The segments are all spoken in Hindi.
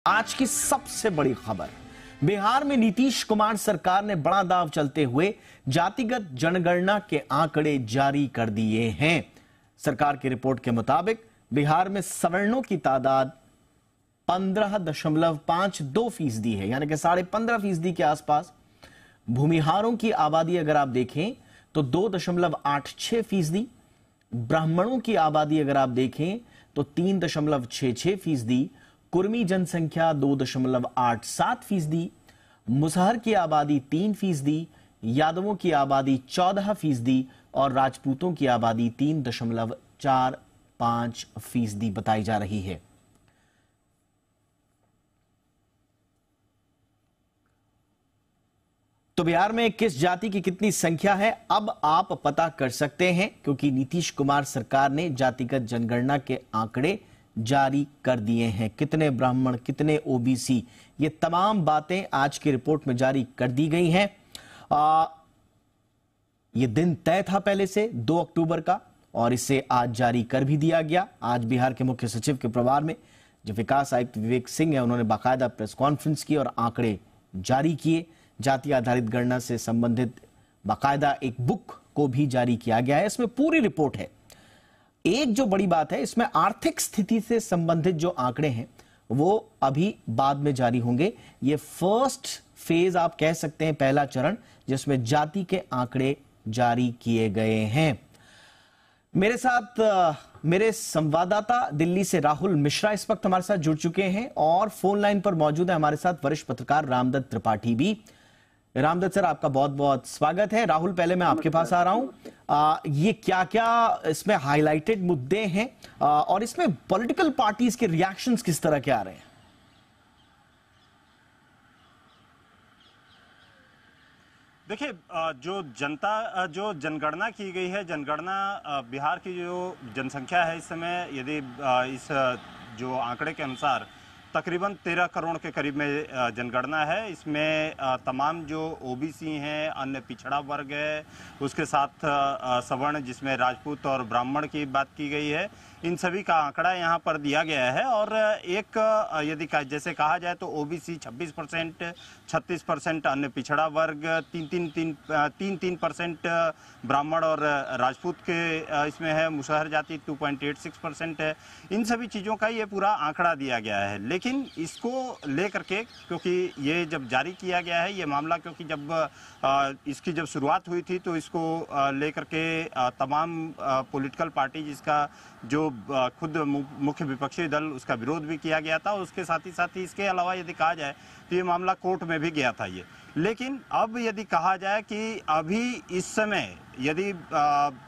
आज की सबसे बड़ी खबर, बिहार में नीतीश कुमार सरकार ने बड़ा दांव चलते हुए जातिगत जनगणना के आंकड़े जारी कर दिए हैं। सरकार की रिपोर्ट के मुताबिक बिहार में सवर्णों की तादाद 15.52% है, यानी कि 15.5% के आसपास। भूमिहारों की आबादी अगर आप देखें तो 2.86%, ब्राह्मणों की आबादी अगर आप देखें तो 3.66%, कुर्मी जनसंख्या 2.87%, मुसहर की आबादी 3%, यादवों की आबादी 14% और राजपूतों की आबादी 3.45% बताई जा रही है। तो बिहार में किस जाति की कितनी संख्या है अब आप पता कर सकते हैं, क्योंकि नीतीश कुमार सरकार ने जातिगत जनगणना के आंकड़े जारी कर दिए हैं। कितने ब्राह्मण, कितने ओबीसी, ये तमाम बातें आज की रिपोर्ट में जारी कर दी गई हैं। ये दिन तय था पहले से 2 अक्टूबर का, और इसे आज जारी कर भी दिया गया। आज बिहार के मुख्य सचिव के प्रभार में जो विकास आयुक्त विवेक सिंह है, उन्होंने बाकायदा प्रेस कॉन्फ्रेंस की और आंकड़े जारी किए। जाति आधारित गणना से संबंधित बाकायदा एक बुक को भी जारी किया गया है। इसमें पूरी रिपोर्ट है। एक जो बड़ी बात है, इसमें आर्थिक स्थिति से संबंधित जो आंकड़े हैं वो अभी बाद में जारी होंगे। ये फर्स्ट फेज आप कह सकते हैं, पहला चरण, जिसमें जाति के आंकड़े जारी किए गए हैं। मेरे साथ मेरे संवाददाता दिल्ली से राहुल मिश्रा इस वक्त हमारे साथ जुड़ चुके हैं और फोन लाइन पर मौजूद है हमारे साथ वरिष्ठ पत्रकार रामदत्त त्रिपाठी भी। रामदत्त सर, आपका बहुत बहुत स्वागत है। राहुल, पहले मैं आपके पास आ रहा हूं। ये क्या क्या इसमें हाईलाइटेड मुद्दे हैं और इसमें पॉलिटिकल पार्टीज के रिएक्शंस किस तरह के आ रहे हैं? देखिए, जो जनगणना की गई है, जनगणना बिहार की जो जनसंख्या है इस समय, यदि इस जो आंकड़े के अनुसार तकरीबन 13 करोड़ के करीब में जनगणना है। इसमें तमाम जो ओबीसी हैं, अन्य पिछड़ा वर्ग है, उसके साथ सवर्ण जिसमें राजपूत और ब्राह्मण की बात की गई है, इन सभी का आंकड़ा यहाँ पर दिया गया है। और एक यदि जैसे कहा जाए तो ओबीसी 26%, 36% अन्य पिछड़ा वर्ग, 3% ब्राह्मण और राजपूत के इसमें है, मुसहर जाति 2.86% है। इन सभी चीज़ों का ये पूरा आंकड़ा दिया गया है। लेकिन इसको लेकर के, क्योंकि ये जब जारी किया गया है ये मामला, क्योंकि जब इसकी जब शुरुआत हुई थी तो इसको लेकर के तमाम पॉलिटिकल पार्टी, जिसका जो खुद मुख्य विपक्षी दल, उसका विरोध भी किया गया था। उसके साथ ही इसके अलावा यदि कहा जाए तो ये मामला कोर्ट में भी गया था ये। लेकिन अब यदि कहा जाए कि अभी इस समय यदि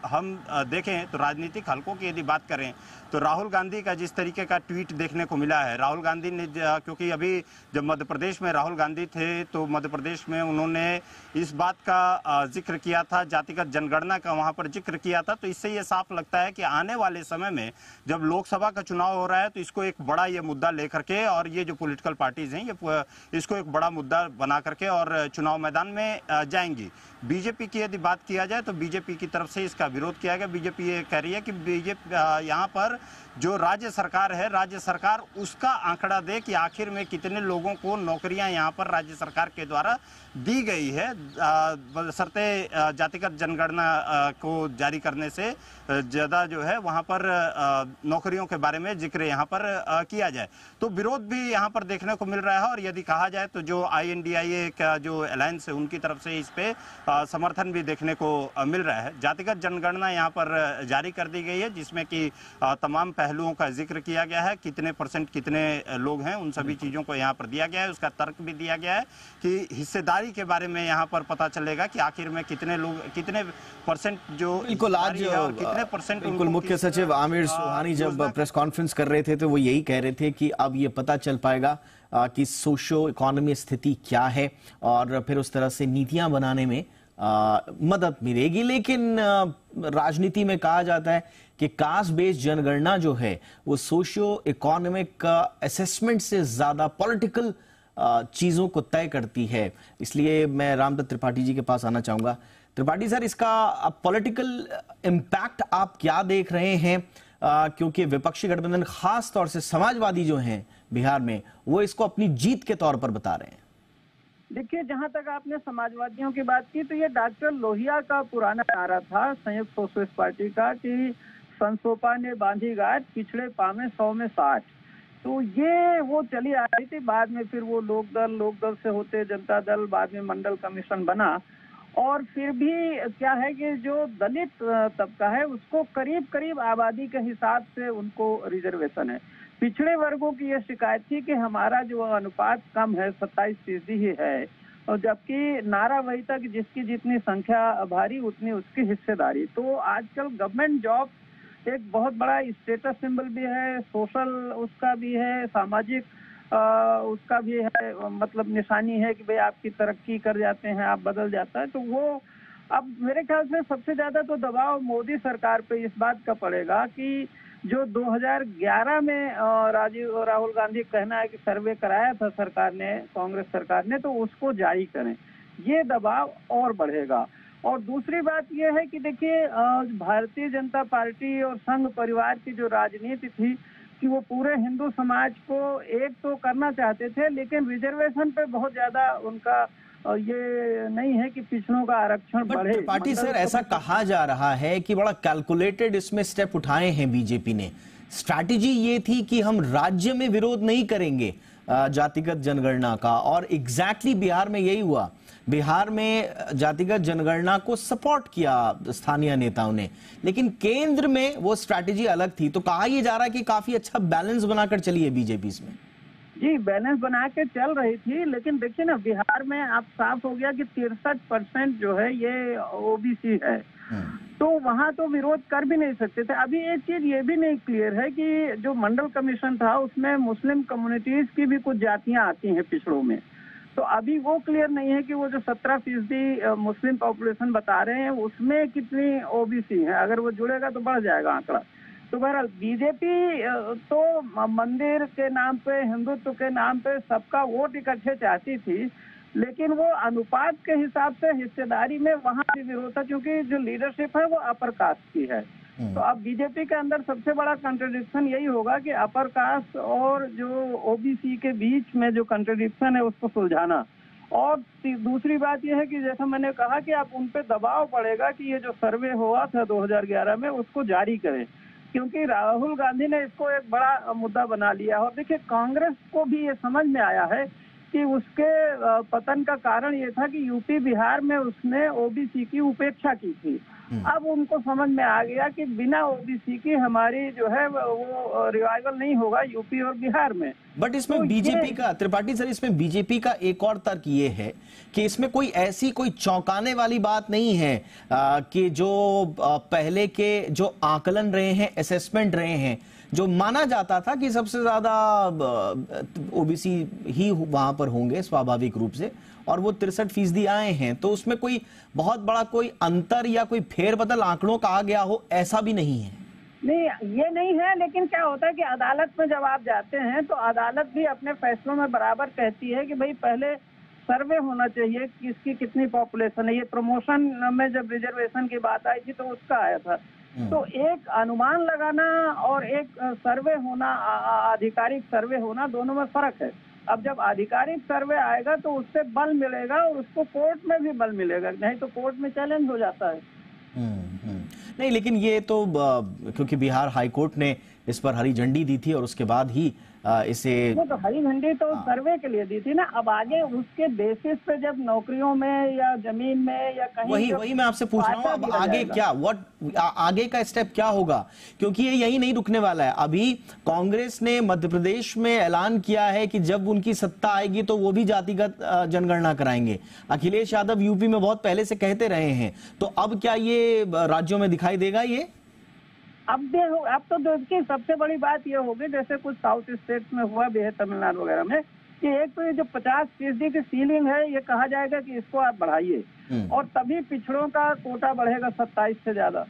हम देखें तो राजनीतिक हलकों की यदि बात करें तो राहुल गांधी का जिस तरीके का ट्वीट देखने को मिला है, राहुल गांधी ने, क्योंकि अभी जब मध्य प्रदेश में राहुल गांधी थे तो मध्य प्रदेश में उन्होंने इस बात का जिक्र किया था, जातिगत जनगणना का वहां पर जिक्र किया था। तो इससे ये साफ लगता है कि आने वाले समय में जब लोकसभा का चुनाव हो रहा है तो इसको एक बड़ा ये मुद्दा लेकर के, और ये जो पॉलिटिकल पार्टीज हैं ये इसको एक बड़ा मुद्दा बना करके और चुनाव मैदान में जाएंगी। बीजेपी की यदि बात किया जाए तो बीजेपी की तरफ से इसका विरोध किया गया। बीजेपी ये कह रही है कि बीजेपी यहाँ पर जो राज्य सरकार है, राज्य सरकार उसका आंकड़ा दे कि आखिर में कितने लोगों को नौकरियां यहाँ पर राज्य सरकार के द्वारा दी गई है, बशर्ते जातिगत जनगणना को जारी करने से ज़्यादा जो है वहाँ पर नौकरियों के बारे में जिक्र यहाँ पर किया जाए। तो विरोध भी यहाँ पर देखने को मिल रहा है। और यदि कहा जाए तो जो INDIA का जो अलायंस है उनकी तरफ से इस पे समर्थन भी देखने को मिल रहा है। जातिगत जनगणना यहाँ पर जारी कर दी गई है, जिसमें कि तमाम पहलुओं का जिक्र किया गया है, कितने % कितने लोग हैं, उन सभी चीज़ों को यहाँ पर दिया गया है। उसका तर्क भी दिया गया है कि हिस्सेदारी के बारे में यहाँ पर पता चलेगा कि आखिर में कितने लोग, कितने % जो बिल्कुल आज कितने % बिल्कुल मुख्य सचिव आमिर सुबहानी जब प्रेस कॉन्फ्रेंस कर रहे थे तो वो यही कह रहे थे कि अब ये पता चल पाएगा कि सोशो इकोनॉमी स्थिति क्या है और फिर उस तरह से नीतियां बनाने में मदद मिलेगी। लेकिन राजनीति में कहा जाता है कि कास्ट बेस्ड जनगणना जो है वो सोशियो इकोनॉमिक असेसमेंट से ज्यादा पॉलिटिकल चीजों को तय करती है। इसलिए मैं रामदत्त त्रिपाठी जी के पास आना चाहूंगा। त्रिपाठी सर, इसका पॉलिटिकल इम्पैक्ट आप क्या देख रहे हैं? क्योंकि विपक्षी गठबंधन खास तौर से समाजवादी जो हैं बिहार में, वो इसको अपनी जीत के तौर पर बता रहे हैं। देखिए, जहां तक आपने समाजवादियों की बात की, तो ये डॉक्टर लोहिया का पुराना नारा था संयुक्त सोशलिस्ट पार्टी का कि संसोपा ने बांधी गांठ, पिछड़े पामे 100 में 60। तो ये वो चली आ रही थी। बाद में फिर वो लोकदल से होते जनता दल, बाद में मंडल कमीशन बना। और फिर भी क्या है कि जो दलित तबका है उसको करीब करीब आबादी के हिसाब से उनको रिजर्वेशन है। पिछड़े वर्गों की यह शिकायत थी कि हमारा जो अनुपात कम है, 27% ही है, और जबकि नारा वही था कि जिसकी जितनी संख्या भारी उतनी उसकी हिस्सेदारी। तो आजकल गवर्नमेंट जॉब एक बहुत बड़ा स्टेटस सिंबल भी है, सोशल उसका भी है, सामाजिक उसका भी है, मतलब निशानी है कि भाई आपकी तरक्की कर जाते हैं, आप बदल जाता है। तो वो अब मेरे ख्याल से सबसे ज्यादा तो दबाव मोदी सरकार पे इस बात का पड़ेगा कि जो 2011 में राहुल गांधी कहना है कि सर्वे कराया था सरकार ने, कांग्रेस सरकार ने, तो उसको जारी करें, ये दबाव और बढ़ेगा। और दूसरी बात यह है कि देखिए, भारतीय जनता पार्टी और संघ परिवार की जो राजनीति थी कि वो पूरे हिंदू समाज को एक तो करना चाहते थे, लेकिन रिजर्वेशन पे बहुत ज्यादा उनका ये नहीं है कि पिछड़ों का आरक्षण बढ़े। त्रिपाठी सर, ऐसा कहा जा रहा है कि बड़ा कैलकुलेटेड इसमें स्टेप उठाए हैं बीजेपी ने। स्ट्रैटेजी ये थी कि हम राज्य में विरोध नहीं करेंगे जातिगत जनगणना का, और एग्जैक्टली बिहार में यही हुआ। बिहार में जातिगत जनगणना को सपोर्ट किया स्थानीय नेताओं ने, लेकिन केंद्र में वो स्ट्रैटेजी अलग थी। तो कहा यह जा रहा है कि काफी अच्छा बैलेंस बनाकर चली है बीजेपी इसमें। जी, बैलेंस बना के चल रही थी, लेकिन देखिए ना, बिहार में आप साफ हो गया कि 63% जो है ये ओबीसी है। तो वहां तो विरोध कर भी नहीं सकते थे। अभी एक चीज ये भी नहीं क्लियर है कि जो मंडल कमीशन था उसमें मुस्लिम कम्युनिटीज की भी कुछ जातियां आती हैं पिछड़ों में। तो अभी वो क्लियर नहीं है कि वो जो 17% मुस्लिम पॉपुलेशन बता रहे हैं उसमें कितनी ओबीसी है। अगर वो जुड़ेगा तो बढ़ जाएगा आंकड़ा। तो बहरहाल बीजेपी तो मंदिर के नाम पे, हिंदुत्व के नाम पे सबका वोट इकट्ठे चाहती थी, लेकिन वो अनुपात के हिसाब से हिस्सेदारी में वहां भी विरोध था, क्योंकि जो लीडरशिप है वो अपर कास्ट की है। तो अब बीजेपी के अंदर सबसे बड़ा कंट्रडिक्शन यही होगा कि अपर कास्ट और जो ओबीसी के बीच में जो कंट्रडिक्शन है उसको सुलझाना। और दूसरी बात यह है कि जैसा मैंने कहा कि अब उन पे दबाव पड़ेगा कि ये जो सर्वे हुआ था 2011 में उसको जारी करें, क्योंकि राहुल गांधी ने इसको एक बड़ा मुद्दा बना लिया। और देखिए, कांग्रेस को भी ये समझ में आया है कि उसके पतन का कारण ये था कि यूपी बिहार में उसने ओबीसी की उपेक्षा की थी। अब उनको समझ में आ गया कि बिना ओबीसी की हमारी जो है वो रिवाइवल नहीं होगा यूपी और बिहार में। बट इसमें तो बीजेपी का, त्रिपाठी सर, इसमें बीजेपी का एक और तर्क ये है कि इसमें कोई चौंकाने वाली बात नहीं है कि जो पहले के जो आकलन रहे हैं, असेसमेंट रहे हैं, जो माना जाता था कि सबसे ज्यादा ओबीसी ही वहां पर होंगे स्वाभाविक रूप से, और वो 63% आए हैं, तो उसमें कोई बहुत बड़ा कोई अंतर या कोई फेरबदल आंकड़ों का आ गया हो, ऐसा भी नहीं है। नहीं, ये नहीं है, लेकिन क्या होता है कि अदालत में जब आप जाते हैं तो अदालत भी अपने फैसलों में बराबर कहती है कि भाई पहले सर्वे होना चाहिए कि इसकी कितनी पॉपुलेशन है। ये प्रमोशन में जब रिजर्वेशन की बात आई थी तो उसका आया था। तो एक अनुमान लगाना और एक सर्वे होना, आधिकारिक सर्वे होना, दोनों में फर्क है। अब जब आधिकारिक सर्वे आएगा तो उससे बल मिलेगा और उसको कोर्ट में भी बल मिलेगा, नहीं तो कोर्ट में चैलेंज हो जाता है। नहीं, लेकिन ये तो क्योंकि बिहार हाई कोर्ट ने इस पर हरी झंडी दी थी और उसके बाद ही इसे, वो तो हरी झंडी तो सर्वे के लिए दी थी ना। अब आगे उसके बेसिस पे जब नौकरियों में या जमीन में या कहीं, वही मैं आपसे पूछ रहा हूँ, अब आगे क्या, आगे का स्टेप क्या होगा? क्योंकि ये यही नहीं रुकने वाला है। अभी कांग्रेस ने मध्य प्रदेश में ऐलान किया है कि जब उनकी सत्ता आएगी तो वो भी जातिगत जनगणना कराएंगे। अखिलेश यादव यूपी में बहुत पहले से कहते रहे हैं, तो अब क्या ये राज्यों में दिखाई देगा? ये अब तो देखिए, सबसे बड़ी बात ये होगी, जैसे कुछ साउथ स्टेट्स में हुआ भी है, तमिलनाडु वगैरह में, कि एक तो ये जो 50% की सीलिंग है, ये कहा जाएगा कि इसको आप बढ़ाइए और तभी पिछड़ों का कोटा बढ़ेगा 27 से ज्यादा।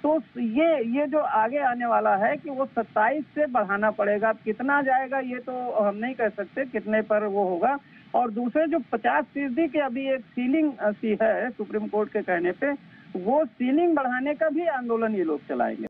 तो ये जो आगे आने वाला है कि वो 27 से बढ़ाना पड़ेगा। कितना जाएगा ये तो हम नहीं कह सकते कितने पर वो होगा। और दूसरे जो 50% की अभी एक सीलिंग सी है सुप्रीम कोर्ट के कहने पे, वो सीलिंग बढ़ाने का भी आंदोलन ये लोग चलाएंगे।